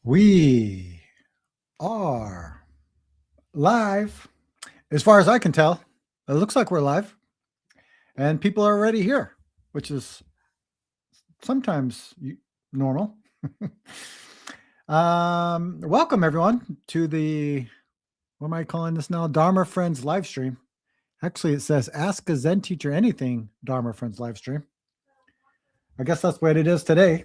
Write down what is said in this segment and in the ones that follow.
We are live. As far as I can tell, it looks like we're live and people are already here, which is sometimes normal. Welcome everyone to the, what am I calling this now? Dharma Friends live stream. Actually, it says Ask a Zen Teacher Anything Dharma Friends live stream. I guess that's what it is today.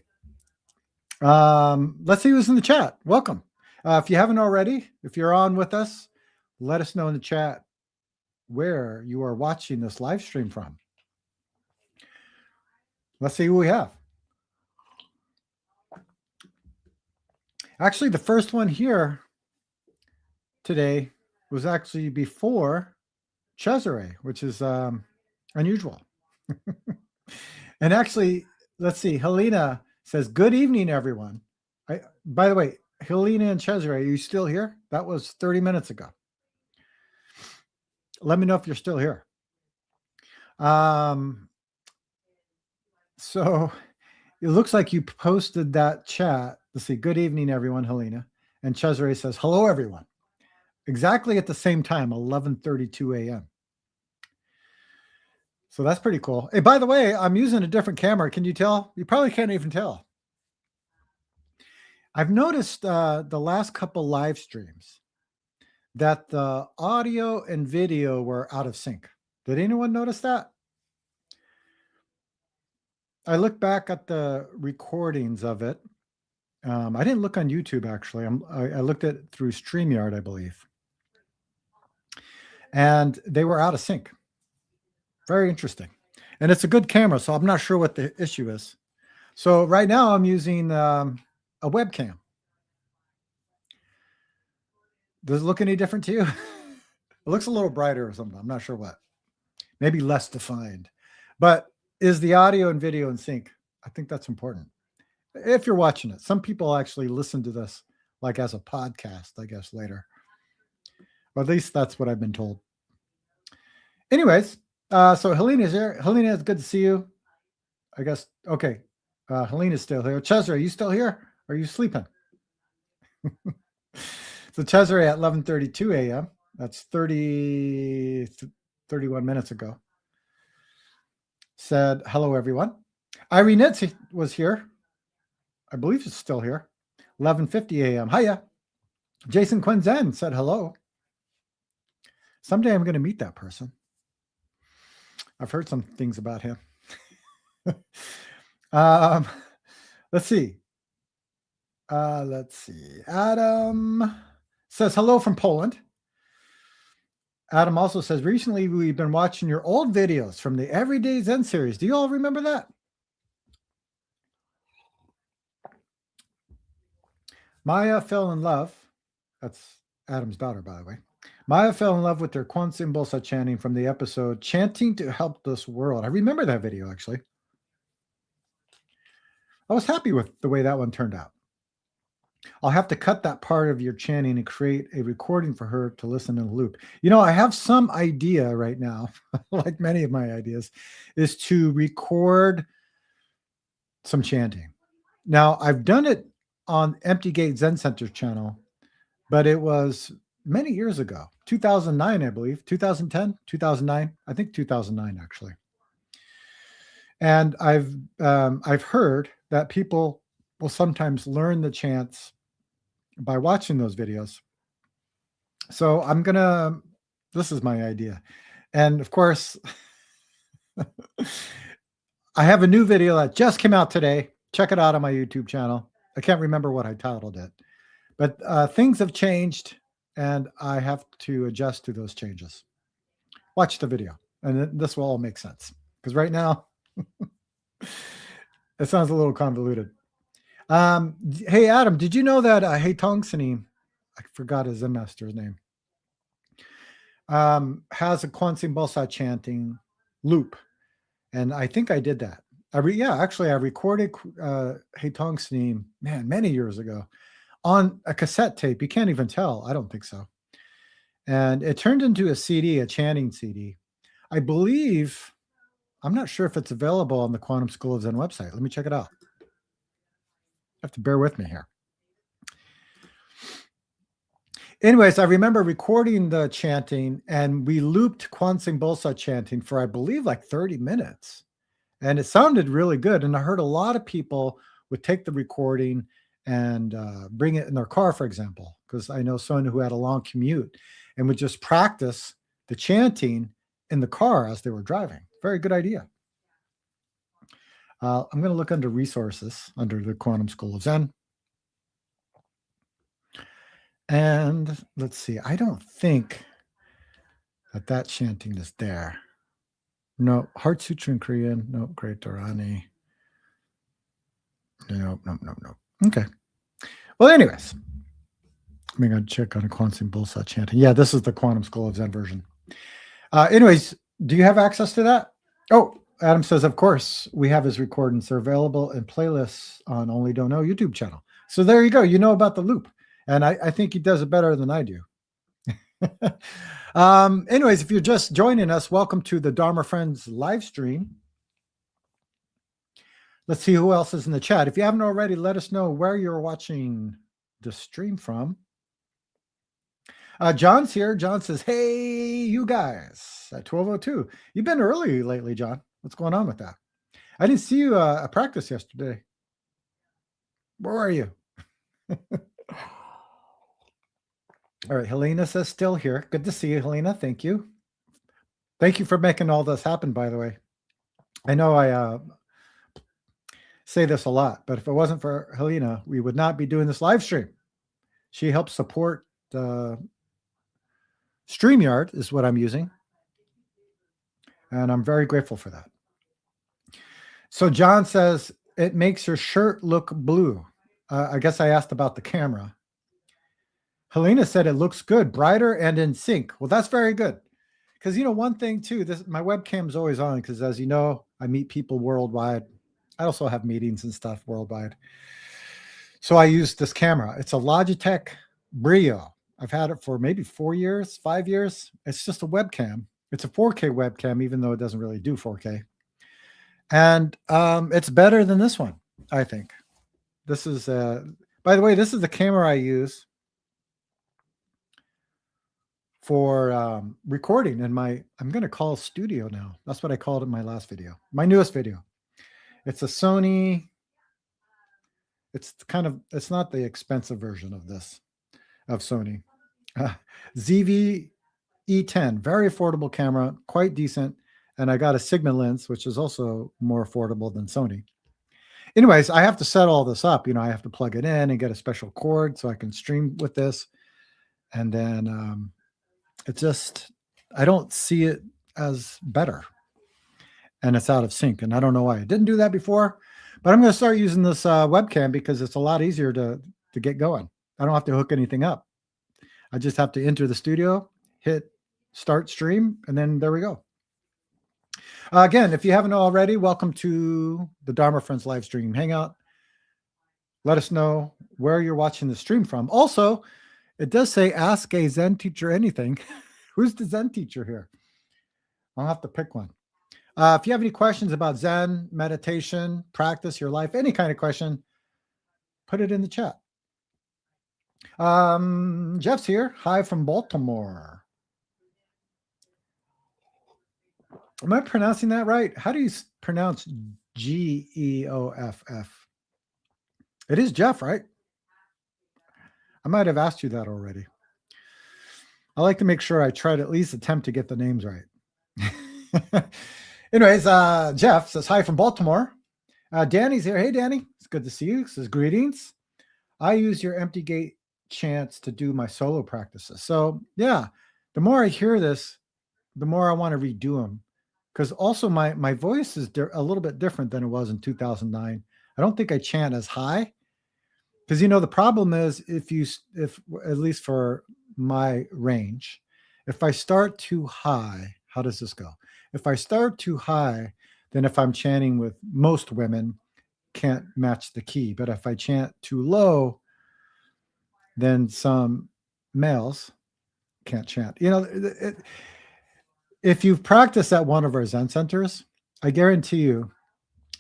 Let's see who's in the chat. Welcome. If you haven't already, if you're on with us, let us know in the chat where you are watching this live stream from. Let's see who we have. Actually, the first one here today was actually before Cesare, which is unusual. And actually, let's see, Helena says, good evening, everyone. By the way, Helena and Cesare, are you still here? That was 30 minutes ago. Let me know if you're still here. So it looks like you posted that chat. Let's see. Good evening, everyone, Helena. And Cesare says, hello, everyone. Exactly at the same time, 11:32 a.m. So that's pretty cool. Hey, by the way, I'm using a different camera. Can you tell? You probably can't even tell. I've noticed the last couple live streams that the audio and video were out of sync. Did anyone notice that? I looked back at the recordings of it. I didn't look on YouTube, actually. I looked at it through StreamYard, I believe. And they were out of sync. Very interesting. And it's a good camera, so I'm not sure what the issue is. So right now I'm using a webcam. Does it look any different to you? It looks a little brighter or something. I'm not sure what. Maybe less defined. But is the audio and video in sync? I think that's important. If you're watching it, some people actually listen to this like as a podcast, I guess, later. Or at least that's what I've been told. Anyways, so Helena's here. Helena, it's good to see you. I guess, okay. Helena's still here. Cesare, are you still here? Or are you sleeping? So Cesare at 11:32 a.m. That's 31 minutes ago. Said, hello, everyone. Irene Nitz was here. I believe she's still here. 11:50 a.m. Hiya. Jason Quinzen said hello. Someday I'm going to meet that person. I've heard some things about him. Let's see. Adam says hello from Poland. Adam also says, recently we've been watching your old videos from the Everyday Zen series. Do you all remember that? Maya fell in love. That's Adam's daughter, by the way. Maya fell in love with their Kwanzaa Bosa chanting from the episode Chanting to Help This World. I remember that video, actually. I was happy with the way that one turned out. I'll have to cut that part of your chanting and create a recording for her to listen in a loop. You know, I have some idea right now, like many of my ideas, is to record some chanting. Now, I've done it on Empty Gate Zen Center channel, but it was many years ago, 2009, I believe, 2010, 2009, I think 2009, actually. And I've heard that people will sometimes learn the chants by watching those videos. So this is my idea. And of course, I have a new video that just came out today. Check it out on my YouTube channel. I can't remember what I titled it, but things have changed and I have to adjust to those changes. Watch the video and this will all make sense, because right now it sounds a little convoluted. Hey, Adam, did you know that Hey Tongsanim, I forgot his Zen master's name, has a Kwanzaa Bosa chanting loop? And I think I did that. I recorded Hey Tongsanim, man, many years ago on a cassette tape. You can't even tell. I don't think so. And it turned into a CD, a chanting CD. I believe, I'm not sure if it's available on the Quantum School of Zen website. Let me check it out. You have to bear with me here. Anyways, I remember recording the chanting, and we looped Kwansing Bolsa chanting for, I believe, like 30 minutes. And it sounded really good. And I heard a lot of people would take the recording and bring it in their car, for example, because I know someone who had a long commute and would just practice the chanting in the car as they were driving. Very good idea. I'm going to look under resources under the Quantum School of Zen. And let's see, I don't think that chanting is there. No, Heart Sutra in Korean. No, Great Dharani. No. Okay. Well, anyways, I'm going to check on a Kwansing Bolsa chanting. Yeah, this is the Quantum School of Zen version. Anyways, do you have access to that? Oh, Adam says, of course, we have his recordings. They're available in playlists on Only Don't Know YouTube channel. So there you go. You know about the loop. And I think he does it better than I do. Anyways, if you're just joining us, welcome to the Dharma Friends live stream. Let's see who else is in the chat. If you haven't already, let us know where you're watching the stream from. John's here. John says, hey, you guys, at 12:02. You've been early lately, John. What's going on with that? I didn't see you at practice yesterday. Where are you? All right, Helena says still here. Good to see you, Helena. Thank you. Thank you for making all this happen, by the way. I know I say this a lot, but if it wasn't for Helena, we would not be doing this live stream. She helps support StreamYard is what I'm using. And I'm very grateful for that. So John says, it makes your shirt look blue. I guess I asked about the camera. Helena said it looks good, brighter and in sync. Well, that's very good. Because, you know, one thing too, my webcam is always on because, as you know, I meet people worldwide. I also have meetings and stuff worldwide. So I use this camera. It's a Logitech Brio. I've had it for maybe 4 years, 5 years. It's just a webcam. It's a 4K webcam, even though it doesn't really do 4K. And it's better than this one, I think. This is, by the way, this is the camera I use for recording in my, I'm going to call studio now. That's what I called it in my last video, my newest video. It's a Sony. It's it's not the expensive version of this, of Sony. ZV E10, very affordable camera, quite decent. And I got a Sigma lens, which is also more affordable than Sony. Anyways, I have to set all this up. You know, I have to plug it in and get a special cord so I can stream with this. And then it just, I don't see it as better. And it's out of sync. And I don't know why I didn't do that before. But I'm going to start using this webcam because it's a lot easier to get going. I don't have to hook anything up. I just have to enter the studio, hit start stream, and then there we go. Again, if you haven't already, welcome to the Dharma Friends live stream hangout. Let us know where you're watching the stream from. Also, it does say ask a Zen teacher anything. Who's the Zen teacher here? I'll have to pick one. If you have any questions about Zen, meditation, practice, your life, any kind of question, put it in the chat. Jeff's here. Hi from Baltimore. Am I pronouncing that right? How do you pronounce Geoff? It is Jeff, right? I might have asked you that already. I like to make sure I try to at least attempt to get the names right. Anyways, Jeff says, hi from Baltimore. Danny's here. Hey, Danny. It's good to see you. Says, greetings. I use your empty gate chants to do my solo practices. So, yeah, the more I hear this, the more I want to redo them. Because also my voice is a little bit different than it was in 2009. I don't think I chant as high. Because, you know, the problem is if at least for my range, if I start too high, how does this go? If I start too high, then if I'm chanting with most women, can't match the key. But if I chant too low, then some males can't chant. You know, if you've practiced at one of our Zen centers, I guarantee you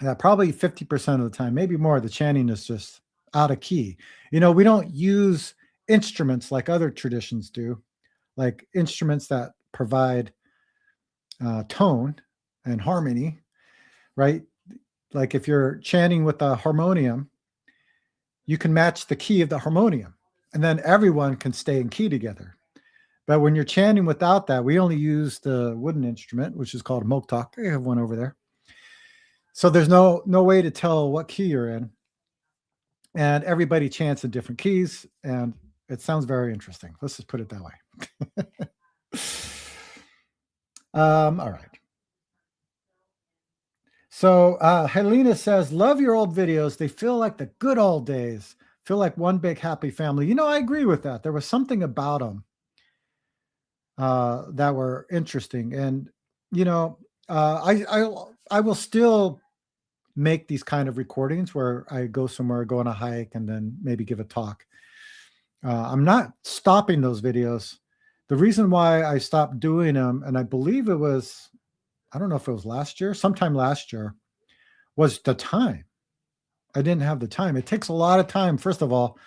that probably 50% of the time, maybe more, the chanting is just out of key. You know, we don't use instruments like other traditions do, like instruments that provide tone and harmony, right? Like if you're chanting with a harmonium, you can match the key of the harmonium, and then everyone can stay in key together. But when you're chanting without that, we only use the wooden instrument, which is called a moktak. I have one over there. So there's no way to tell what key you're in, and everybody chants in different keys, and it sounds very interesting. Let's just put it that way. All right. So Helena says, love your old videos. They feel like the good old days. Feel like one big happy family. You know, I agree with that. There was something about them that were interesting. And, you know, I will still make these kind of recordings where I go somewhere, go on a hike, and then maybe give a talk. I'm not stopping those videos. The reason why I stopped doing them, and I believe it was, I don't know if it was last year, sometime last year, was the time. I didn't have the time. It takes a lot of time. First of all,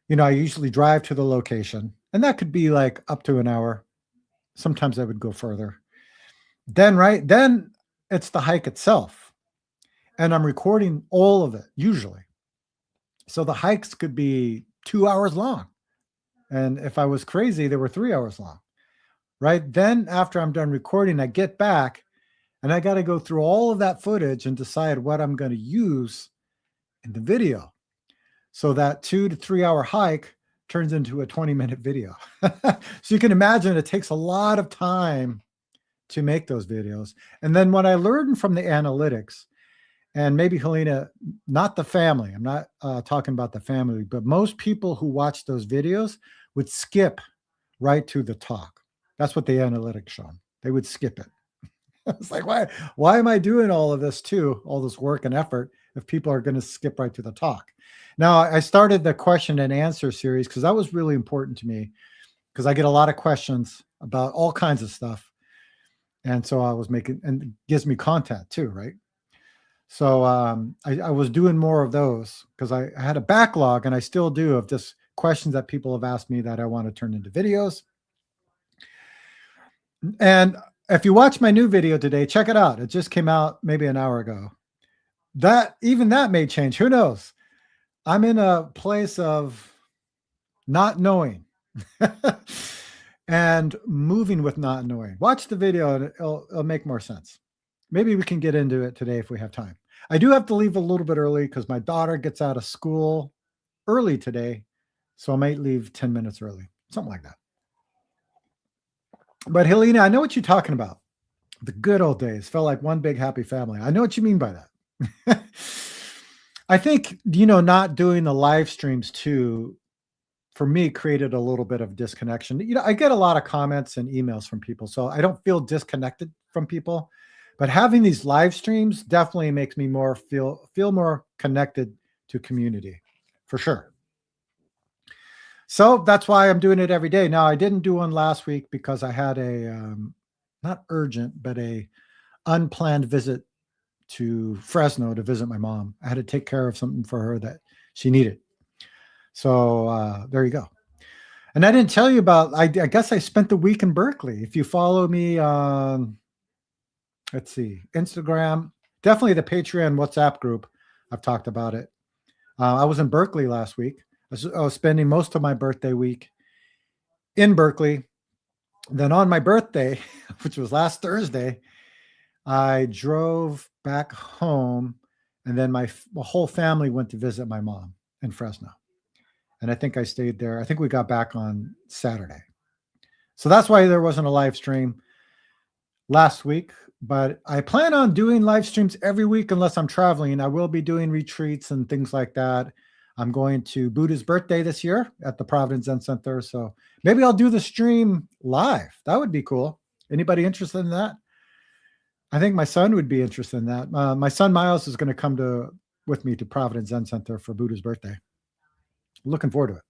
you know, I usually drive to the location, and that could be like up to an hour. Sometimes I would go further. Then it's the hike itself. And I'm recording all of it usually. So the hikes could be 2 hours long. And if I was crazy, they were 3 hours long, right? Then after I'm done recording, I get back and I got to go through all of that footage and decide what I'm going to use in the video. So that 2 to 3 hour hike turns into a 20-minute video. So you can imagine it takes a lot of time to make those videos. And then what I learned from the analytics, and maybe Helena, not the family, I'm not talking about the family, but most people who watch those videos would skip right to the talk. That's what the analytics shown. They would skip it. It's like, why am I doing all of this too, all this work and effort, if people are going to skip right to the talk? Now, I started the question and answer series because that was really important to me, because I get a lot of questions about all kinds of stuff. And so I was making, and it gives me content too, right? So I was doing more of those because I had a backlog, and I still do, of just questions that people have asked me that I want to turn into videos. And if you watch my new video today, check it out. It just came out maybe an hour ago. Even that may change. Who knows? I'm in a place of not knowing and moving with not knowing. Watch the video and it'll make more sense. Maybe we can get into it today if we have time. I do have to leave a little bit early because my daughter gets out of school early today. So I might leave 10 minutes early, something like that. But Helena, I know what you're talking about. The good old days felt like one big happy family. I know what you mean by that. I think, you know, not doing the live streams too, for me, created a little bit of disconnection. You know, I get a lot of comments and emails from people, so I don't feel disconnected from people. But having these live streams definitely makes me feel more connected to community, for sure. So that's why I'm doing it every day. Now, I didn't do one last week because I had a not urgent, but a unplanned visit to Fresno to visit my mom. I had to take care of something for her that she needed. So there you go. And I didn't tell you about, I guess I spent the week in Berkeley. If you follow me on, let's see, Instagram, definitely the Patreon WhatsApp group, I've talked about it. I was in Berkeley last week. I was spending most of my birthday week in Berkeley. Then on my birthday, which was last Thursday, I drove back home, and then my whole family went to visit my mom in Fresno. And I think I stayed there. I think we got back on Saturday. So that's why there wasn't a live stream last week. But I plan on doing live streams every week unless I'm traveling. I will be doing retreats and things like that. I'm going to Buddha's birthday this year at the Providence Zen Center. So maybe I'll do the stream live. That would be cool. Anybody interested in that? I think my son would be interested in that. My son Miles is going to come with me to Providence Zen Center for Buddha's birthday. Looking forward to it.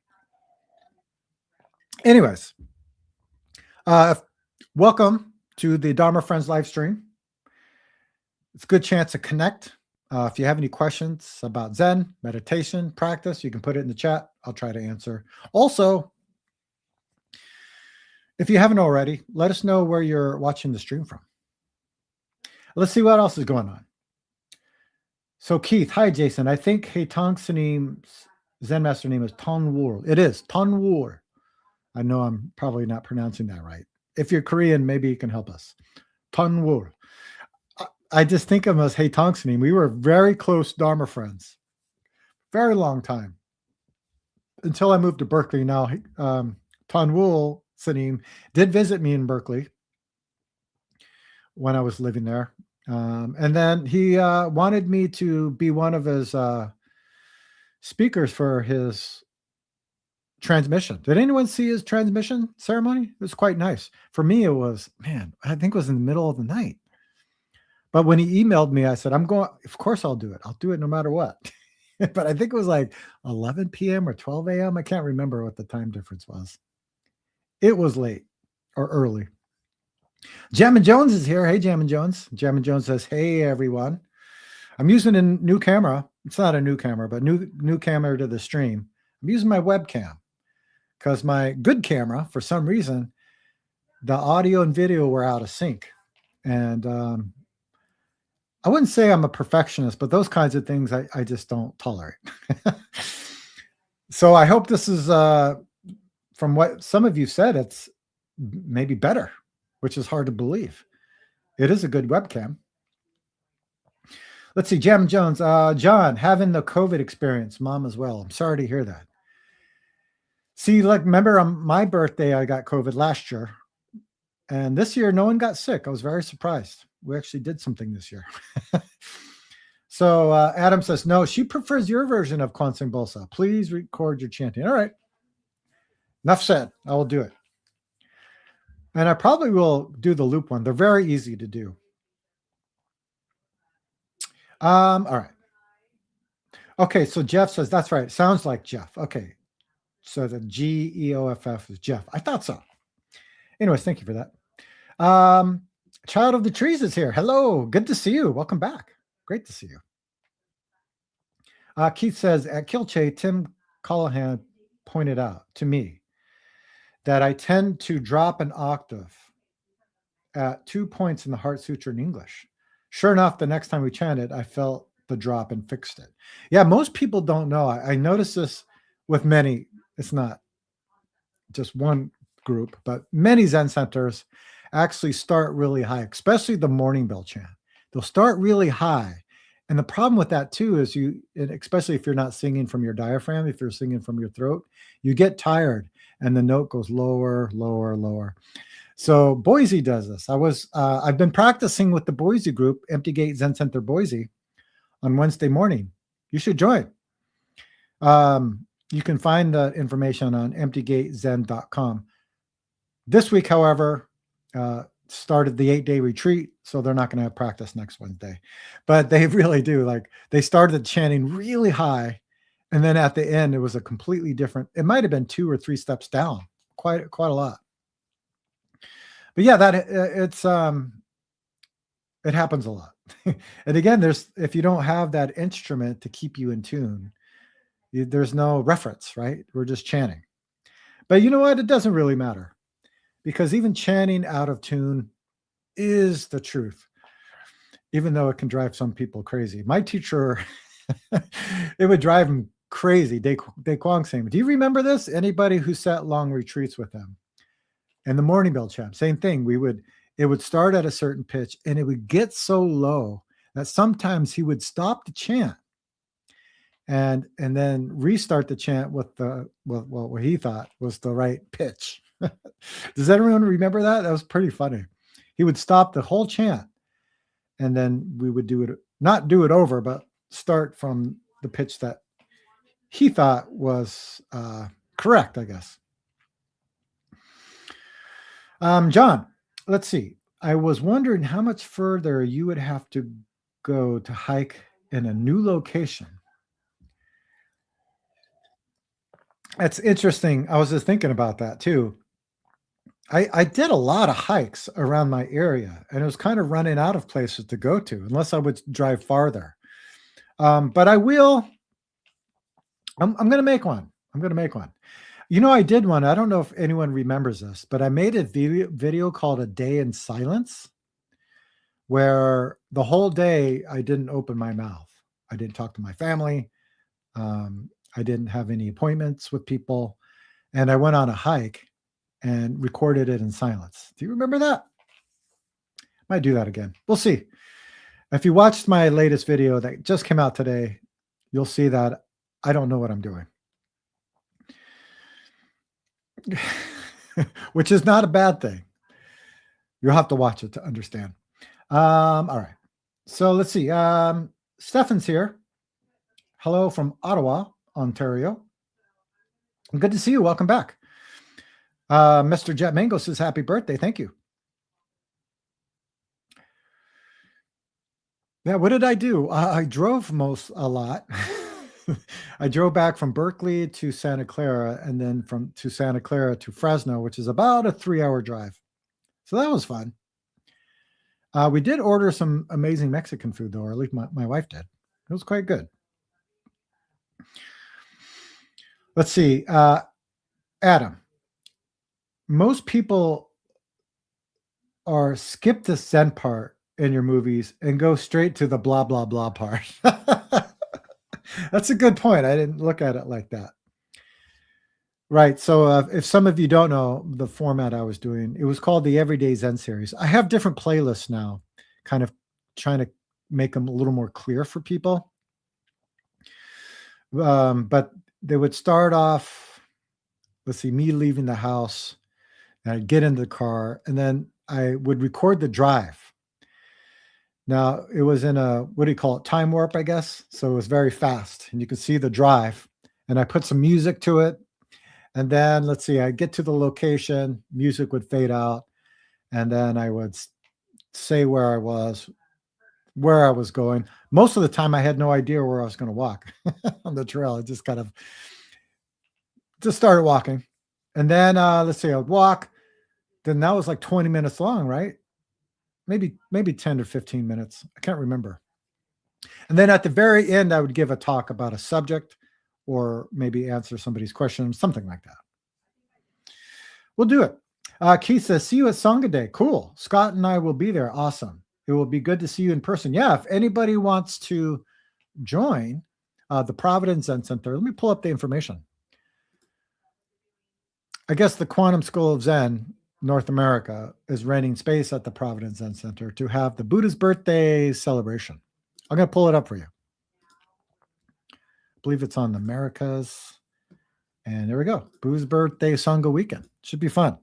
Anyways, welcome to the Dharma Friends live stream. It's a good chance to connect If you have any questions about Zen, meditation, practice, you can put it in the chat. I'll try to answer. Also, if you haven't already, let us know where you're watching the stream from. Let's see what else is going on. So Keith, hi Jason. I think Haitong Saneem's Zen master name is Ton Wur. It is Ton Wur. I know I'm probably not pronouncing that right. If you're Korean, maybe you can help us. Ton Wur. I just think of him as Haitong Saneem. We were very close Dharma friends. Very long time. Until I moved to Berkeley. Now, Tanwul Saneem did visit me in Berkeley when I was living there. And then he wanted me to be one of his speakers for his transmission. Did anyone see his transmission ceremony? It was quite nice. For me, it was, man, I think it was in the middle of the night. But when he emailed me, I said, I'm going, of course I'll do it. I'll do it no matter what. But I think it was like 11 p.m. or 12 a.m. I can't remember what the time difference was. It was late or early. Jammin Jones is here. Hey, Jammin Jones. Jammin Jones says, hey, everyone. I'm using a new camera. It's not a new camera, but new camera to the stream. I'm using my webcam because my good camera, for some reason, the audio and video were out of sync. And I wouldn't say I'm a perfectionist, but those kinds of things I just don't tolerate. So I hope this is, from what some of you said, it's maybe better, which is hard to believe. It is a good webcam. Let's see, Jam Jones. John, having the COVID experience, mom as well. I'm sorry to hear that. See, like, remember on my birthday, I got COVID last year. And this year, no one got sick. I was very surprised. We actually did something this year. So Adam says, no, she prefers your version of Kwansung Bosa. Please record your chanting. All right. Enough said. I will do it. And I probably will do the loop one. They're very easy to do. All right. Okay, so Jeff says, that's right. Sounds like Jeff. Okay. So the Geoff is Jeff. I thought so. Anyways, thank you for that. Child of the Trees is here. Hello. Good to see you. Welcome back. Great to see you. Keith says, at Kilche, Tim Callahan pointed out to me that I tend to drop an octave at 2 points in the Heart Sutra in English. Sure enough, the next time we chanted, I felt the drop and fixed it. Yeah, most people don't know. I noticed this with many. It's not just one group, but many Zen centers actually start really high, especially the morning bell chant. They'll start really high. And the problem with that too is especially if you're not singing from your diaphragm, if you're singing from your throat, you get tired and the note goes lower, lower, lower. So Boise does this. I've been practicing with the Boise group, Empty Gate Zen Center Boise, on Wednesday morning. You should join. You can find the information on emptygatezen.com. This week, however, started the 8-day retreat, so they're not going to have practice next Wednesday. But they really do. Like, they started chanting really high, and then at the end, it was a completely different. It might have been 2 or 3 steps down, quite a lot. But yeah, it happens a lot. And again, if you don't have that instrument to keep you in tune, there's no reference, right? We're just chanting. But you know what? It doesn't really matter, because even chanting out of tune is the truth, even though it can drive some people crazy. My teacher, it would drive him crazy. De Kwang saying, do you remember this? Anybody who sat long retreats with him? And the morning bell chant, same thing. It would start at a certain pitch, and it would get so low that sometimes he would stop the chant and then restart the chant with what he thought was the right pitch. Does everyone remember that? That was pretty funny. He would stop the whole chant, and then we would not do it over, but start from the pitch that he thought was correct, I guess. John, let's see. I was wondering how much further you would have to go to hike in a new location. That's interesting. I was just thinking about that too. I did a lot of hikes around my area, and it was kind of running out of places to go to unless I would drive farther. But I will. I'm going to make one. I'm going to make one. You know, I did one. I don't know if anyone remembers this, but I made a video called "A Day in Silence," where the whole day I didn't open my mouth. I didn't talk to my family. I didn't have any appointments with people, and I went on a hike and recorded it in silence. Do you remember that? Might do that again. We'll see. If you watched my latest video that just came out today, you'll see that I don't know what I'm doing. Which is not a bad thing. You'll have to watch it to understand. All right. So let's see. Stefan's here. Hello from Ottawa, Ontario. Good to see you. Welcome back. Mr. Jet Mango says happy birthday. Thank you. Yeah, what did I do? I drove a lot. I drove back from Berkeley to Santa Clara, and then to Santa Clara to Fresno, which is about a 3-hour drive. So that was fun. We did order some amazing Mexican food, though, or at least my wife did. It was quite good. Let's see. Adam, most people skip the Zen part in your movies and go straight to the blah, blah, blah part. That's a good point. I didn't look at it like that. Right. So if some of you don't know the format I was doing, it was called the Everyday Zen series. I have different playlists now, kind of trying to make them a little more clear for people. But they would start off, let's see, me leaving the house, and I'd get into the car, and then I would record the drive. Now, it was in a, what do you call it, time warp, I guess. So it was very fast, and you could see the drive, and I put some music to it. And then, let's see, I'd get to the location, music would fade out, and then I would say where I was going. Most of the time, I had no idea where I was going to walk on the trail. I just kind of started walking. And then, let's see, I would walk. Then that was like 20 minutes long, right? Maybe 10 or 15 minutes. I can't remember. And then at the very end, I would give a talk about a subject or maybe answer somebody's question, something like that. We'll do it. Keith says, see you at Sangha Day. Cool. Scott and I will be there. Awesome. It will be good to see you in person. Yeah, if anybody wants to join the Providence Zen Center, let me pull up the information. I guess the Quantum School of Zen North America is renting space at the Providence Zen Center to have the Buddha's birthday celebration. I'm going to pull it up for you. I believe it's on the Americas. And there we go. Buddha's birthday Sangha weekend. Should be fun.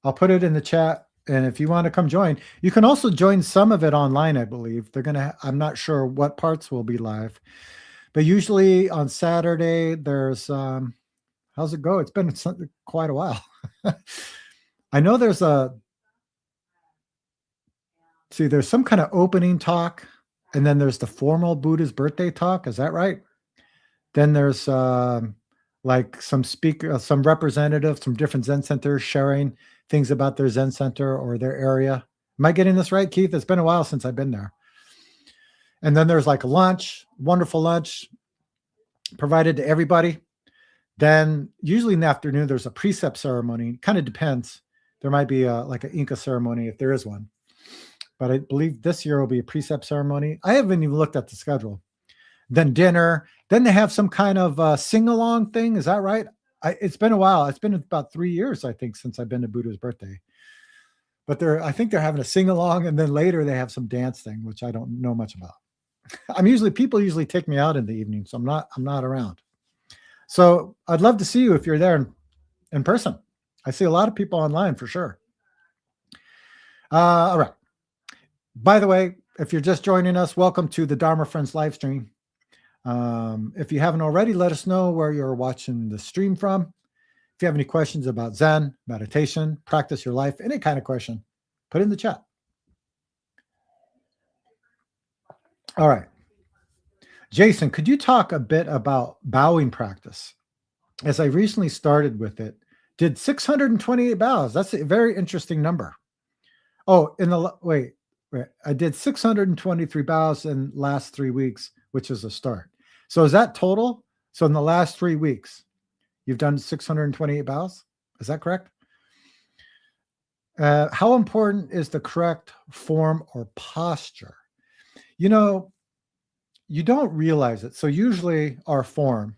I'll put it in the chat. And if you want to come join, you can also join some of it online, I believe. I'm not sure what parts will be live. But usually on Saturday, there's, how's it go? It's been quite a while. I know there's some kind of opening talk, and then there's the formal Buddha's birthday talk. Is that right? Then there's like some representatives from different Zen centers sharing things about their Zen center or their area. Am I getting this right, Keith? It's been a while since I've been there. And then there's like a lunch, wonderful lunch provided to everybody. Then usually in the afternoon, there's a precept ceremony. Kind of depends. There might be like an Inca ceremony if there is one. But I believe this year will be a precept ceremony. I haven't even looked at the schedule. Then dinner. Then they have some kind of sing-along thing. Is that right? It's been a while. It's been about 3 years, I think, since I've been to Buddha's birthday. But I think they're having a sing-along, and then later they have some dance thing, which I don't know much about. People usually take me out in the evening, so I'm not around. So I'd love to see you if you're there in person. I see a lot of people online for sure. All right. By the way, if you're just joining us, welcome to the Dharma Friends live stream. If you haven't already, let us know where you're watching the stream from. If you have any questions about Zen, meditation, practice your life, any kind of question, put it in the chat. All right. Jason, could you talk a bit about bowing practice? As I recently started with it, did 628 bows. That's a very interesting number. Oh, wait, Right. I did 623 bows in last 3 weeks, which is a start. So is that total? So in the last 3 weeks, you've done 628 bows? Is that correct? How important is the correct form or posture? You know, you don't realize it. So usually our form,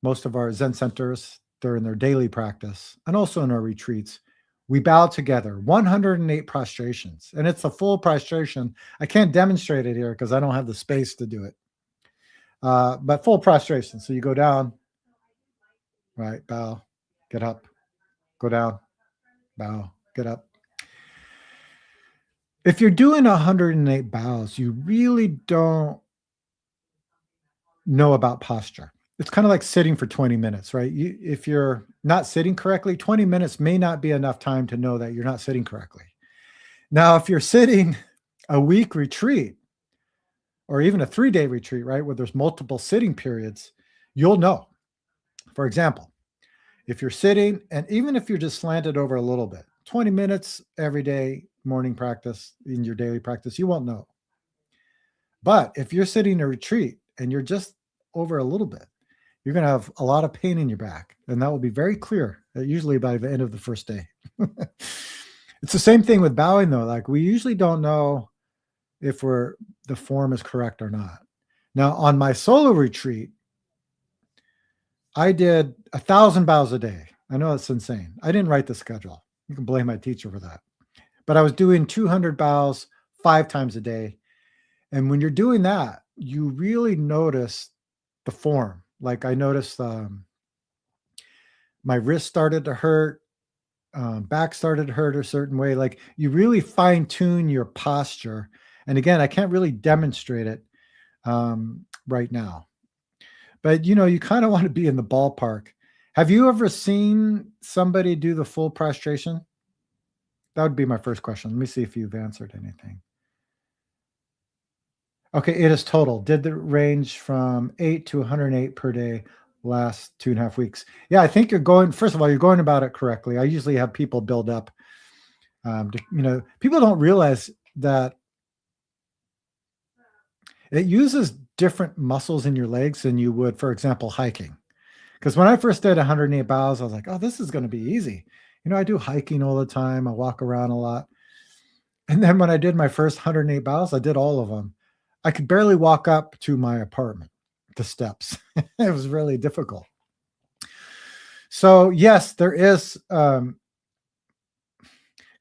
most of our Zen centers, they're in their daily practice and also in our retreats, we bow together 108 prostrations, and it's a full prostration. I can't demonstrate it here because I don't have the space to do it. But full prostration. So you go down, right? Bow, get up, go down, bow, get up. If you're doing 108 bows, you really don't know about posture. It's kind of like sitting for 20 minutes, right? If you're not sitting correctly, 20 minutes may not be enough time to know that you're not sitting correctly. Now, if you're sitting a week retreat or even a 3-day retreat, right, where there's multiple sitting periods, you'll know. For example, if you're sitting, and even if you're just slanted over a little bit, 20 minutes every day, morning practice in your daily practice, you won't know. But if you're sitting a retreat and you're just over a little bit, you're going to have a lot of pain in your back. And that will be very clear, usually by the end of the first day. It's the same thing with bowing, though. Like, we usually don't know if the form is correct or not. Now, on my solo retreat, I did 1,000 bows a day. I know it's insane. I didn't write the schedule. You can blame my teacher for that. But I was doing 200 bows 5 times a day. And when you're doing that, you really notice the form. Like, I noticed my wrist started to hurt, back started to hurt a certain way. Like, you really fine tune your posture. And again, I can't really demonstrate it right now. But, you kind of want to be in the ballpark. Have you ever seen somebody do the full prostration? That would be my first question. Let me see if you've answered anything. Okay, it is total. Did it range from 8 to 108 per day last 2.5 weeks? Yeah, I think first of all, you're going about it correctly. I usually have people build up. People don't realize that it uses different muscles in your legs than you would, for example, hiking. Because when I first did 108 bows, I was like, oh, this is going to be easy. I do hiking all the time. I walk around a lot. And then when I did my first 108 bows, I did all of them. I could barely walk up to my apartment, the steps. It was really difficult. So yes, there is kind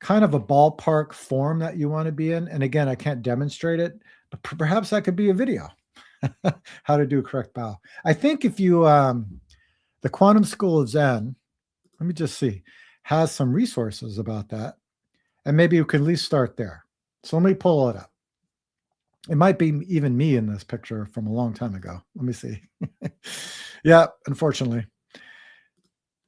of a ballpark form that you want to be in. And again, I can't demonstrate it, but perhaps that could be a video, how to do a correct bow. I think if you, the Quantum School of Zen, let me just see, has some resources about that. And maybe you can at least start there. So let me pull it up. It might be even me in this picture from a long time ago. Let me see. Yeah, unfortunately.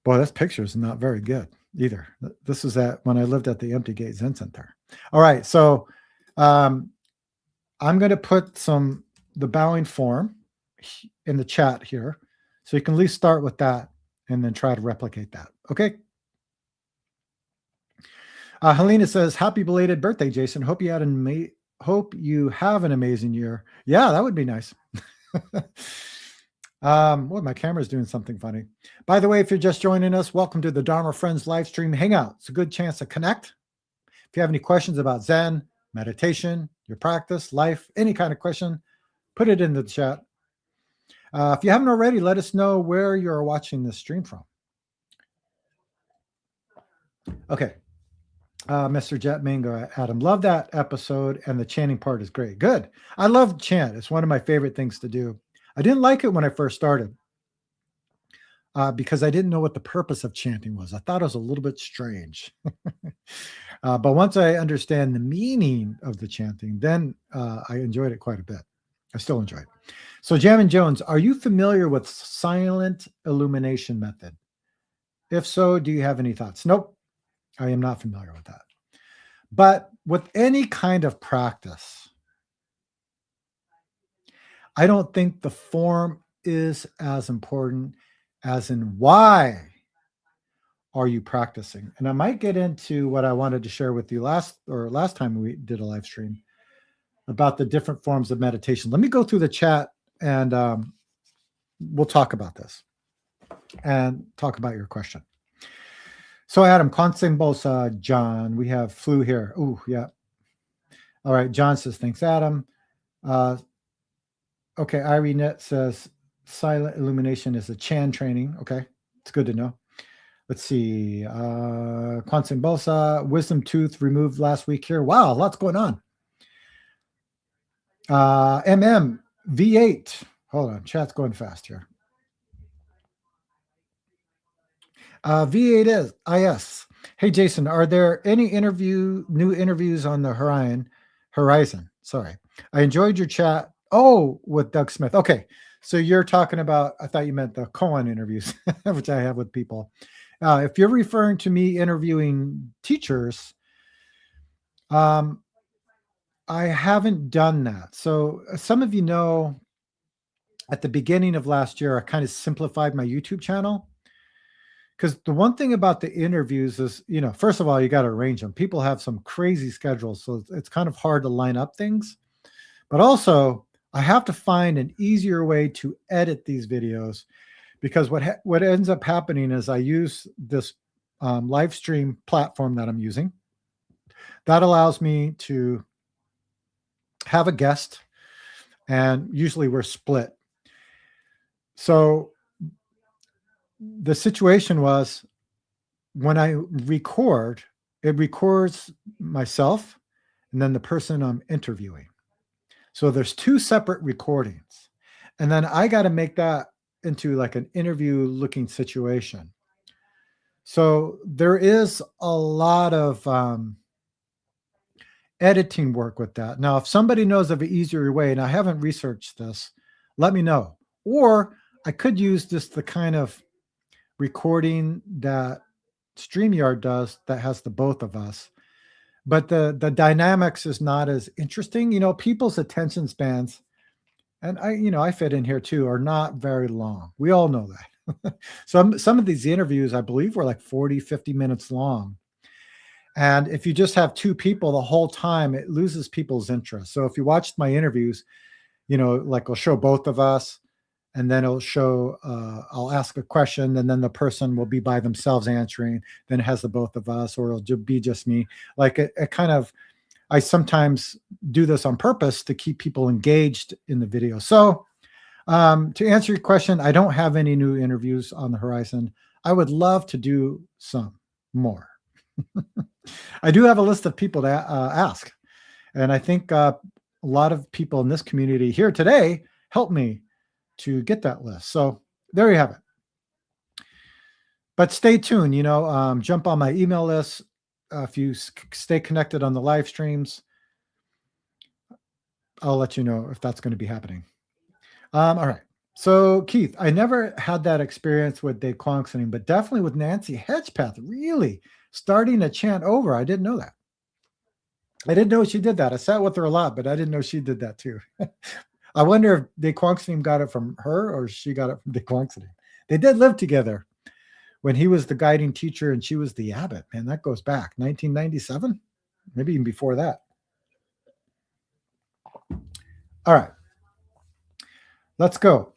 Boy, this picture is not very good either. This is when I lived at the Empty Gate Zen Center. All right, so I'm going to put the bowing form in the chat here, so you can at least start with that and then try to replicate that. Okay. Helena says, "Happy belated birthday, Jason. Hope you have an amazing year." Yeah, that would be nice. My camera's doing something funny. By the way, if you're just joining us, welcome to the Dharma Friends live stream hangout. It's a good chance to connect. If you have any questions about Zen, meditation, your practice, life, any kind of question, put it in the chat. If you haven't already, let us know where you're watching this stream from. Okay. Mr. Jet Mango, Adam, love that episode, and the chanting part is great. Good. I love chant. It's one of my favorite things to do. I didn't like it when I first started because I didn't know what the purpose of chanting was. I thought it was a little bit strange. But once I understand the meaning of the chanting, then I enjoyed it quite a bit. I still enjoy it. So Jamin Jones, are you familiar with silent illumination method? If so, do you have any thoughts? Nope. I am not familiar with that. But with any kind of practice, I don't think the form is as important as in why are you practicing? And I might get into what I wanted to share with you last time we did a live stream about the different forms of meditation. Let me go through the chat and we'll talk about this and talk about your question. So Adam, Bosa, John, we have flu here. Oh, yeah. All right. John says, thanks, Adam. Okay. Irene says, silent illumination is a Chan training. Okay. It's good to know. Let's see. Bosa, wisdom tooth removed last week here. Wow. Lots going on. V8. Hold on. Chat's going fast here. V8 is IS. Hey, Jason, are there any new interviews on the Horizon? Sorry. I enjoyed your chat. Oh, with Doug Smith. Okay. So you're talking about, I thought you meant the Koan interviews, which I have with people. If you're referring to me interviewing teachers, I haven't done that. So some of you know, at the beginning of last year, I kind of simplified my YouTube channel. Because the one thing about the interviews is, first of all, you got to arrange them. People have some crazy schedules, so it's kind of hard to line up things. But also, I have to find an easier way to edit these videos, because what ends up happening is I use this live stream platform that I'm using. That allows me to have a guest, and usually we're split. So the situation was, when I record, it records myself and then the person I'm interviewing. So there's two separate recordings. And then I got to make that into like an interview looking situation. So there is a lot of editing work with that. Now, if somebody knows of an easier way, and I haven't researched this, let me know. Or I could use the kind of recording that StreamYard does that has the both of us. But the dynamics is not as interesting. People's attention spans, and I fit in here too, are not very long. We all know that. Some of these interviews, I believe, were like 40, 50 minutes long. And if you just have two people the whole time, it loses people's interest. So if you watched my interviews, like I'll show both of us, and then it'll show, I'll ask a question, and then the person will be by themselves answering, then it has the both of us, or it'll be just me. Like it kind of, I sometimes do this on purpose to keep people engaged in the video. So to answer your question, I don't have any new interviews on the horizon. I would love to do some more. I do have a list of people to ask. And I think a lot of people in this community here today helped me to get that list. So there you have it. But stay tuned, jump on my email list. If you stay connected on the live streams, I'll let you know if that's going to be happening. All right. So Keith, I never had that experience with Dave Quanxing, but definitely with Nancy Hedgepath, really starting to chant over. I didn't know that. I didn't know she did that. I sat with her a lot, but I didn't know she did that too. I wonder if De Quanxing got it from her or she got it from De Quanxing. They did live together when he was the guiding teacher and she was the abbot. Man, that goes back 1997, maybe even before that. All right, let's go.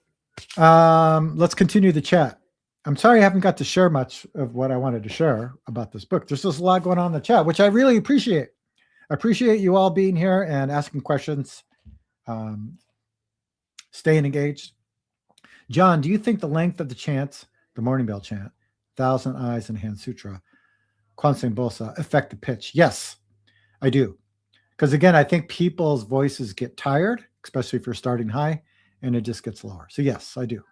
Let's continue the chat. I'm sorry I haven't got to share much of what I wanted to share about this book. There's just a lot going on in the chat, which I really appreciate. I appreciate you all being here and asking questions. Staying engaged. John, do you think the length of the chants, the morning bell chant, Thousand Eyes and Hand Sutra, Kwanzaa Bosa, affect the pitch? Yes, I do. Because again, I think people's voices get tired, especially if you're starting high, and it just gets lower. So yes, I do.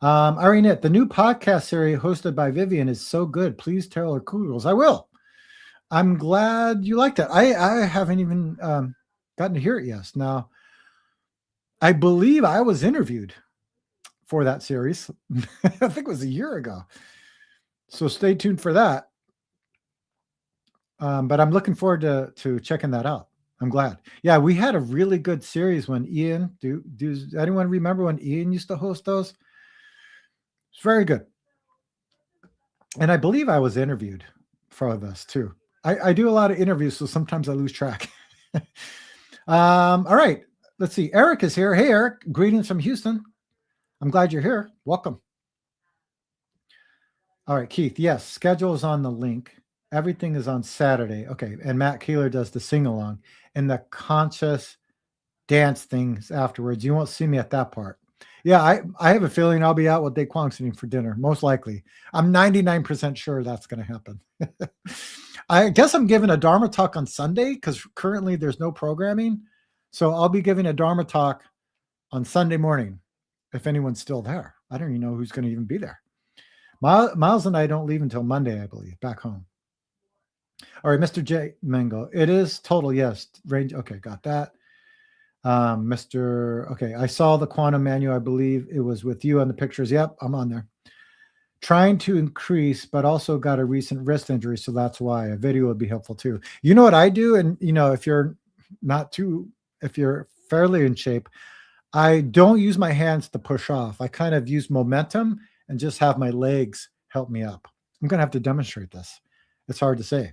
Irene, the new podcast series hosted by Vivian is so good. Please tell her kudos. I will. I'm glad you liked it. I haven't even gotten to hear it yet. Now, I believe I was interviewed for that series. I think it was a year ago. So stay tuned for that. But I'm looking forward to checking that out. I'm glad. Yeah, we had a really good series when Ian, does anyone remember when Ian used to host those? It's very good. And I believe I was interviewed for this too. I do a lot of interviews, so sometimes I lose track. All right. Let's see. Eric is here. Hey, Eric. Greetings from Houston. I'm glad you're here. Welcome. All right, Keith. Yes, schedule is on the link. Everything is on Saturday. Okay. And Matt Keeler does the sing along and the conscious dance things afterwards. You won't see me at that part. Yeah, I have a feeling I'll be out with Daquan sitting for dinner, most likely. I'm 99% sure that's going to happen. I guess I'm giving a Dharma talk on Sunday because currently there's no programming. So I'll be giving a Dharma talk on Sunday morning if anyone's still there. I don't even know who's going to even be there. Miles and I don't leave until Monday, I believe, back home. All right, Mr. J. Mango. It is total, yes. Range. Okay, got that. Okay, I saw the quantum manual. I believe it was with you on the pictures. Yep, I'm on there. Trying to increase, but also got a recent wrist injury, so that's why a video would be helpful too. You know what I do, and if you're if you're fairly in shape, I don't use my hands to push off. I kind of use momentum and just have my legs help me up. I'm gonna have to demonstrate this. It's hard to say.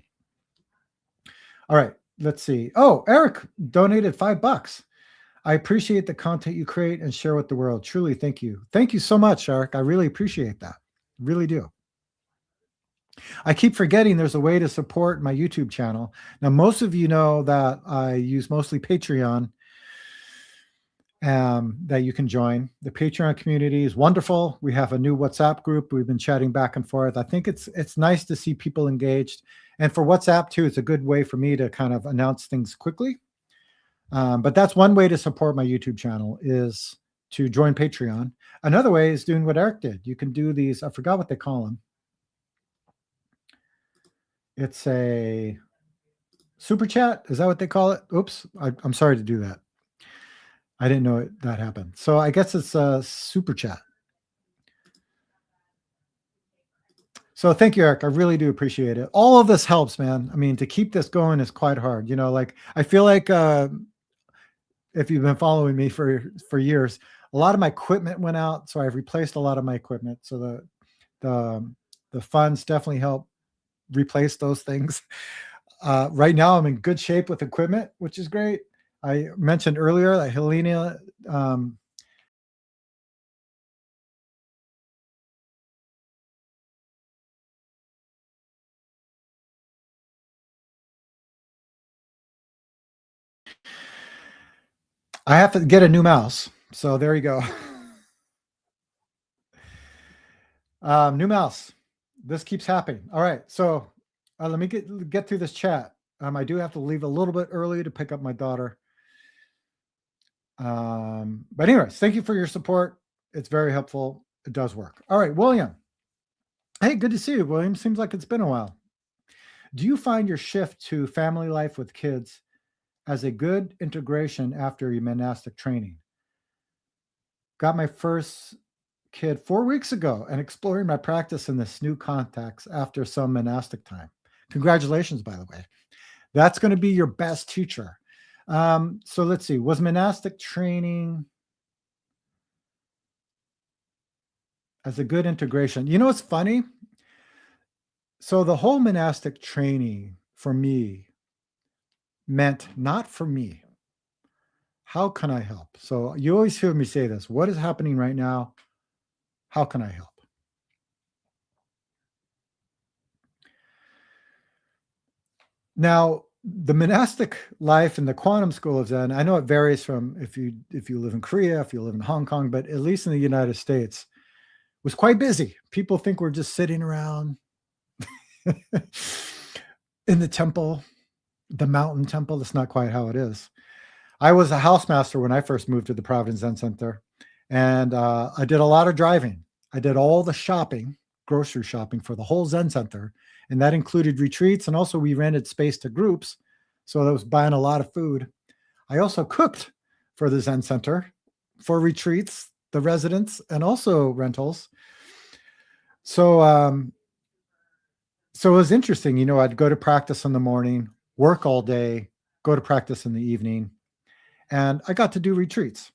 All right, let's see. Oh, Eric donated $5. I appreciate the content you create and share with the world. Truly, thank you. Thank you so much, Eric. I really appreciate that. Really do. I keep forgetting there's a way to support my YouTube channel. Now, most of you know that I use mostly Patreon, that you can join. The Patreon community is wonderful. We have a new WhatsApp group. We've been chatting back and forth. I think it's nice to see people engaged. And for WhatsApp too, it's a good way for me to kind of announce things quickly. But that's one way to support my YouTube channel is to join Patreon. Another way is doing what Eric did. You can do these, I forgot what they call them. It's a super chat. Is that what they call it? Oops, I'm sorry to do that. I didn't know that happened. So I guess it's a super chat. So thank you, Eric. I really do appreciate it. All of this helps, man. I mean, to keep this going is quite hard. Like I feel like if you've been following me for years, a lot of my equipment went out, so I've replaced a lot of my equipment. So the funds definitely help replace those things. Right now, I'm in good shape with equipment, which is great. I mentioned earlier that Helena. I have to get a new mouse. So there you go. New mouse. This keeps happening. All right. So let me get through this chat. I do have to leave a little bit early to pick up my daughter. But anyways, thank you for your support. It's very helpful. It does work. All right, William. Hey, good to see you, William. Seems like it's been a while. Do you find your shift to family life with kids as a good integration after your monastic training? Got my first kid 4 weeks ago and exploring my practice in this new context after some monastic time. Congratulations, by the way. That's going to be your best teacher. So let's see. Was monastic training as a good integration? You know what's funny? So the whole monastic training for me meant not for me. How can I help? So you always hear me say this. What is happening right now? How can I help? Now, the monastic life in the quantum school of Zen, I know it varies from if you live in Korea, if you live in Hong Kong, but at least in the United States, was quite busy. People think we're just sitting around in the temple, the mountain temple. That's not quite how it is. I was a housemaster when I first moved to the Providence Zen Center, and I did a lot of driving. I did all the shopping, grocery shopping for the whole Zen Center, and that included retreats, and also we rented space to groups, so I was buying a lot of food. I also cooked for the Zen Center, for retreats, the residents, and also rentals. So, so it was interesting. I'd go to practice in the morning, work all day, go to practice in the evening, and I got to do retreats.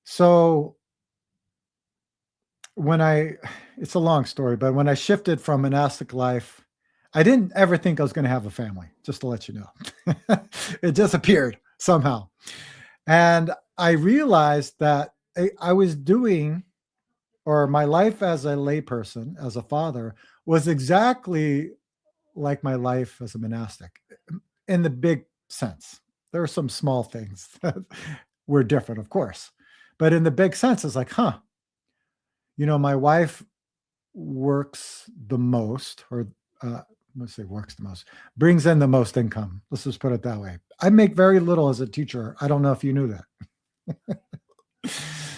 So it's a long story, but when I shifted from monastic life, I didn't ever think I was going to have a family, just to let you know. It just appeared somehow. And I realized that I was doing, or my life as a layperson, as a father, was exactly like my life as a monastic in the big sense. There are some small things that were different, of course. But in the big sense, it's like, my wife works the most, or let's say works the most, brings in the most income. Let's just put it that way. I make very little as a teacher. I don't know if you knew that.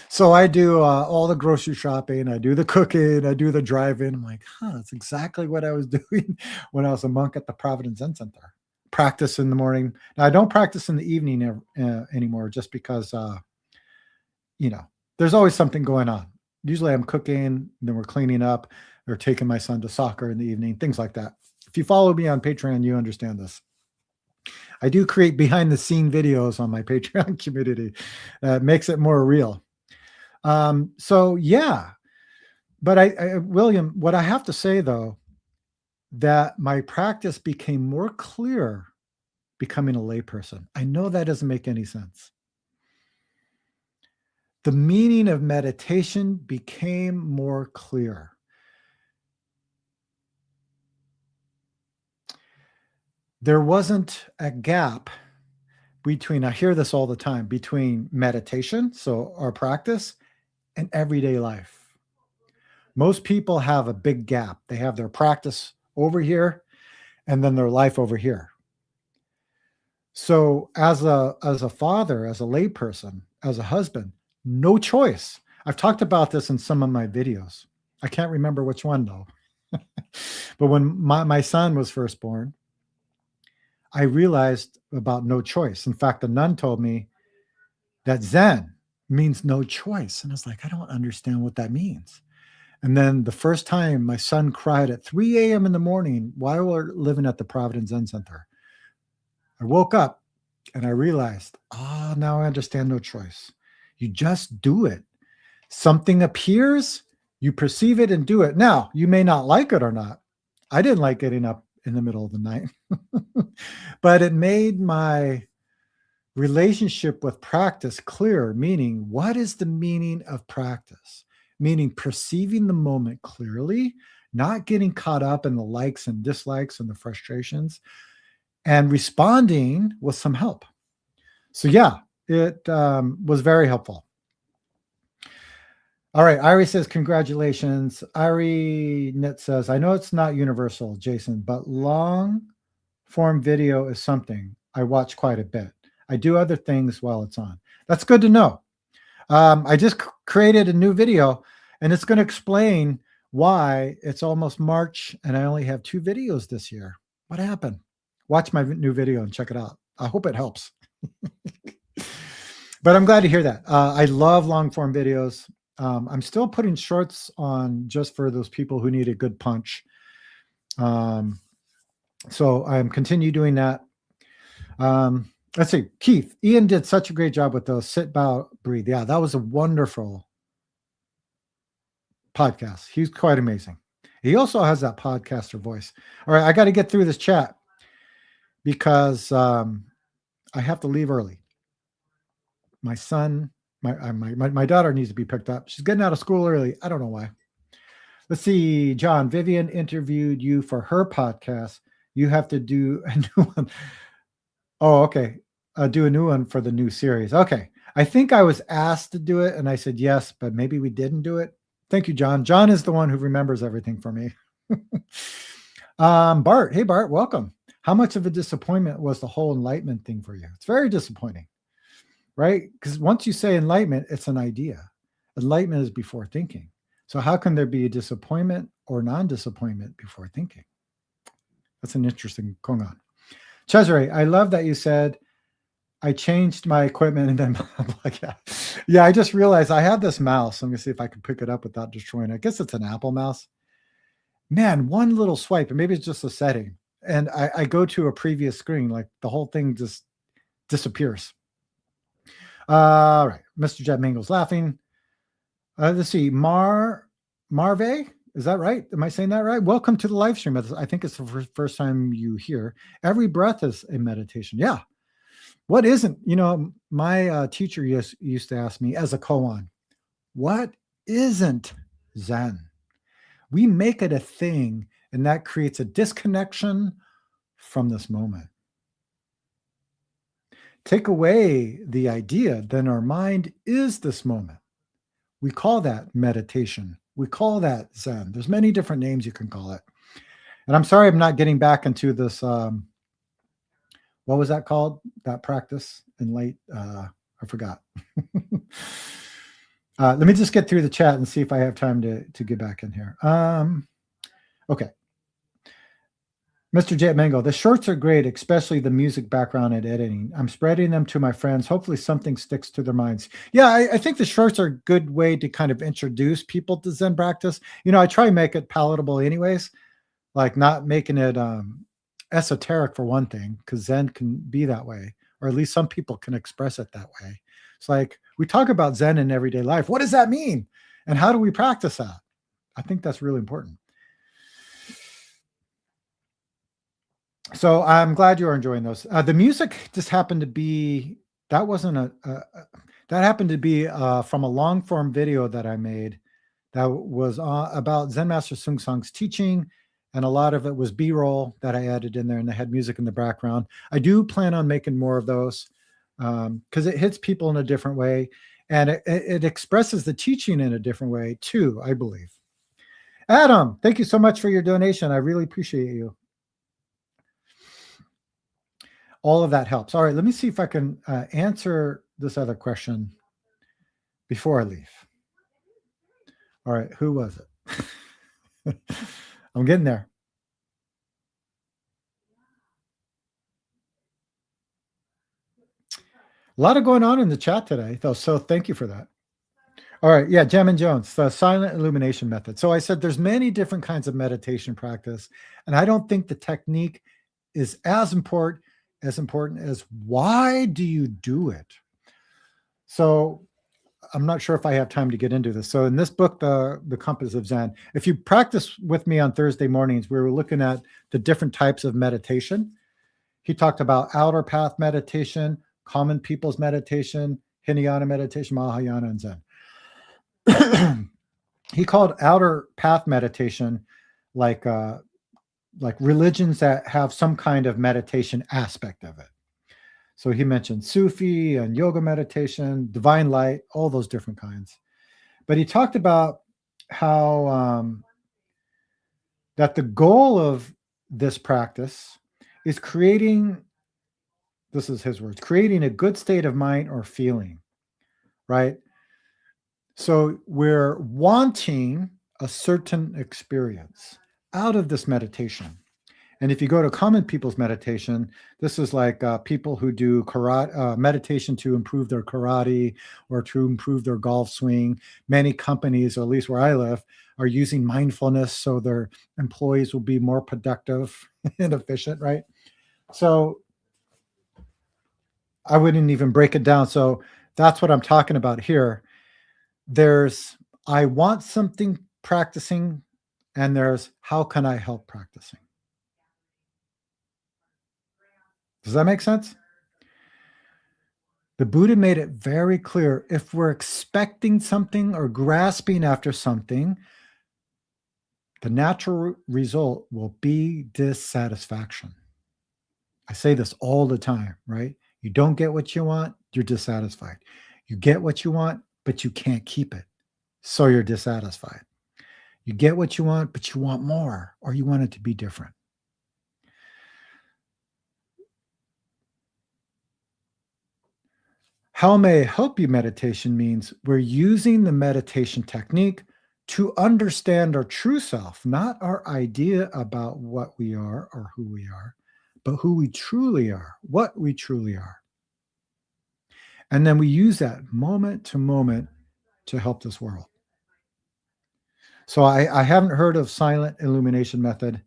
So I do all the grocery shopping, I do the cooking, I do the driving. I'm like, that's exactly what I was doing when I was a monk at the Providence Zen Center. Practice in the morning. Now, I don't practice in the evening anymore, just because, there's always something going on. Usually I'm cooking, then we're cleaning up, or taking my son to soccer in the evening, things like that. If you follow me on Patreon, you understand this. I do create behind the scene videos on my Patreon community. Makes it more real. So yeah, but William, what I have to say though, that my practice became more clear becoming a layperson. I know that doesn't make any sense. The meaning of meditation became more clear. There wasn't a gap between, I hear this all the time, between meditation, so our practice, and everyday life. Most people have a big gap. They have their practice over here and then their life over here. So as a father, as a layperson, as a husband, no choice. I've talked about this in some of my videos. I can't remember which one though. But when my son was first born, I realized about no choice. In fact, the nun told me that Zen means no choice. And I was like, I don't understand what that means. And then the first time my son cried at 3 a.m. in the morning while we're living at the Providence Zen Center, I woke up and I realized, now I understand no choice. You just do it. Something appears, you perceive it and do it. Now, you may not like it or not. I didn't like getting up in the middle of the night, but it made my relationship with practice clear, meaning what is the meaning of practice? Meaning perceiving the moment clearly, not getting caught up in the likes and dislikes and the frustrations, and responding with some help. So yeah, it was very helpful. All right, Ari says, congratulations. Ari Knit says, I know it's not universal, Jason, but long form video is something I watch quite a bit. I do other things while it's on. That's good to know. I just created a new video, and it's going to explain why it's almost March and I only have 2 videos this year. What happened? Watch my new video and check it out. I hope it helps. But I'm glad to hear that. I love long form videos. I'm still putting shorts on just for those people who need a good punch. So I'm continue doing that. Let's see, Keith, Ian did such a great job with those sit, bow, breathe. Yeah, that was a wonderful podcast. He's quite amazing. He also has that podcaster voice. All right, I got to get through this chat because I have to leave early. My son, my daughter needs to be picked up. She's getting out of school early. I don't know why. Let's see, John, Vivian interviewed you for her podcast. You have to do a new one. Oh, okay. Do a new one for the new series. Okay. I think I was asked to do it and I said yes, but maybe we didn't do it. Thank you, John. John is the one who remembers everything for me. Bart. Hey, Bart, welcome. How much of a disappointment was the whole enlightenment thing for you? It's very disappointing, right? Because once you say enlightenment, it's an idea. Enlightenment is before thinking. So how can there be a disappointment or non-disappointment before thinking? That's an interesting kongan. Cesare, I love that you said, I changed my equipment and then like, yeah, I just realized I have this mouse. I'm going to see if I can pick it up without destroying it. I guess it's an Apple mouse. Man, one little swipe, and maybe it's just a setting. And I go to a previous screen, like the whole thing just disappears. All right. Mr. Jet Mangle's laughing. Let's see. Mar Marve, is that right? Am I saying that right? Welcome to the live stream. I think it's the first time you hear. Every breath is a meditation. Yeah. What isn't? My teacher used to ask me as a koan, what isn't Zen? We make it a thing, and that creates a disconnection from this moment. Take away the idea, then our mind is this moment. We call that meditation. We call that Zen. There's many different names you can call it. And I'm sorry I'm not getting back into this. What was that called? That practice in late, I forgot. Let me just get through the chat and see if I have time to get back in here. Okay. Mr. Jet Mango, the shorts are great, especially the music background and editing. I'm spreading them to my friends. Hopefully something sticks to their minds. Yeah, I think the shorts are a good way to kind of introduce people to Zen practice. I try to make it palatable anyways, like not making it esoteric for one thing, because Zen can be that way, or at least some people can express it that way. It's like we talk about Zen in everyday life. What does that mean? And how do we practice that? I think that's really important. So I'm glad you're enjoying those. The music just happened to be, that wasn't that happened to be from a long form video that I made that was about Zen Master Sung Song's teaching. And a lot of it was B-roll that I added in there, and they had music in the background. I do plan on making more of those because it hits people in a different way. And it expresses the teaching in a different way too, I believe. Adam, thank you so much for your donation. I really appreciate you. All of that helps. All right, let me see if I can answer this other question before I leave. All right, who was it? I'm getting there. A lot of going on in the chat today, though, so thank you for that. All right, yeah, Jem and Jones, the silent illumination method. So I said there's many different kinds of meditation practice, and I don't think the technique is as important as why do you do it? So I'm not sure if I have time to get into this. So in this book, the Compass of Zen, if you practice with me on Thursday mornings, we were looking at the different types of meditation. He talked about outer path meditation, common people's meditation, Hinayana meditation, Mahayana, and Zen. He called outer path meditation like religions that have some kind of meditation aspect of it. So he mentioned Sufi and yoga meditation, divine light, all those different kinds. But he talked about how that the goal of this practice is creating, this is his words, creating a good state of mind or feeling, right? So we're wanting a certain experience out of this meditation. And if you go to common people's meditation, this is like people who do karate, meditation to improve their karate or to improve their golf swing. Many companies, or at least where I live, are using mindfulness so their employees will be more productive and efficient, right? So I wouldn't even break it down. So that's what I'm talking about here. There's, I want something practicing, and there's, how can I help practicing? Does that make sense? The Buddha made it very clear, if we're expecting something or grasping after something, the natural result will be dissatisfaction. I say this all the time, right? You don't get what you want, you're dissatisfied. You get what you want, but you can't keep it, so you're dissatisfied. You get what you want, but you want more, or you want it to be different. How may I help you meditation means we're using the meditation technique to understand our true self, not our idea about what we are or who we are, but who we truly are, what we truly are. And then we use that moment to moment to help this world. So I haven't heard of silent illumination method,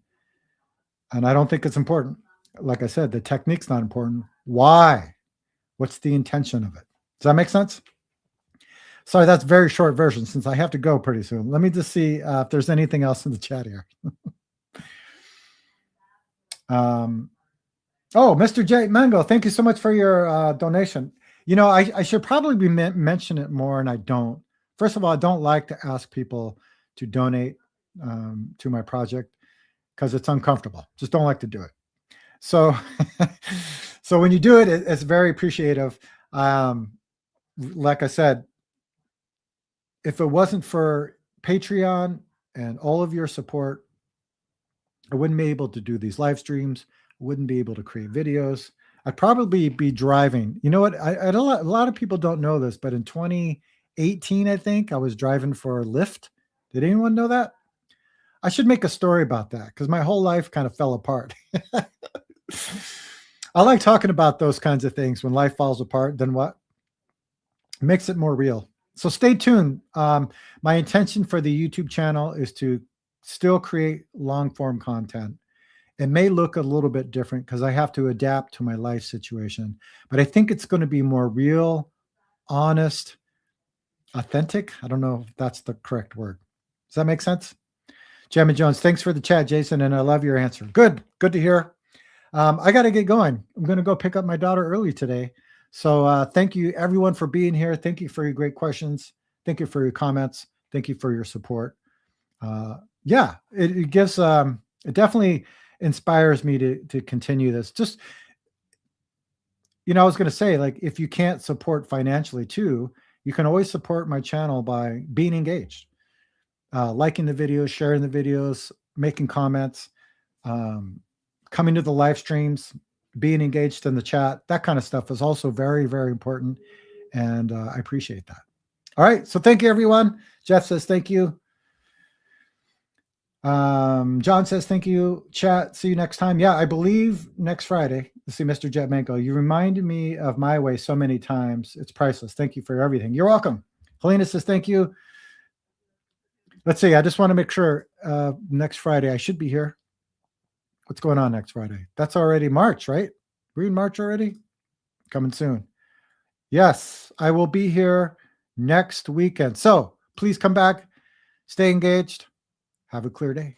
and I don't think it's important. Like I said, the technique's not important. Why? What's the intention of it? Does that make sense? Sorry, that's very short version since I have to go pretty soon. Let me just see if there's anything else in the chat here. Oh, Mr. J. Mango, thank you so much for your donation. You know, I should probably be mention it more, and I don't. First of all, I don't like to ask people to donate to my project because it's uncomfortable. Just don't like to do it. So, so when you do it, it's very appreciative. Like I said, if it wasn't for Patreon and all of your support, I wouldn't be able to do these live streams. I wouldn't be able to create videos. I'd probably be driving. You know what? A lot of people don't know this, but in 2018, I think I was driving for Lyft. Did anyone know that? I should make a story about that because my whole life kind of fell apart. I like talking about those kinds of things when life falls apart. Then what? Makes it more real. So stay tuned. My intention for the YouTube channel is to still create long form content. It may look a little bit different because I have to adapt to my life situation, but I think it's going to be more real, honest, authentic. I don't know if that's the correct word. Does that make sense? Gemma Jones, thanks for the chat, Jason, and I love your answer. Good to hear. I got to get going. I'm going to go pick up my daughter early today. So thank you, everyone, for being here. Thank you for your great questions. Thank you for your comments. Thank you for your support. Yeah, it gives, it definitely inspires me to continue this. Just, you know, I was going to say, like, if you can't support financially too, you can always support my channel by being engaged, liking the videos, sharing the videos, making comments, coming to the live streams, being engaged in the chat. That kind of stuff is also very, very important. And I appreciate that. All right. So thank you, everyone. Jeff says, thank you. John says, thank you, chat. See you next time. Yeah, I believe next Friday. Let's see, Mr. Jet Manko. You reminded me of my way so many times. It's priceless. Thank you for everything. You're welcome. Helena says, thank you. Let's see. I just want to make sure next Friday I should be here. What's going on next Friday? That's already March, right? We're in March already? Coming soon. Yes, I will be here next weekend. So please come back. Stay engaged. Have a clear day.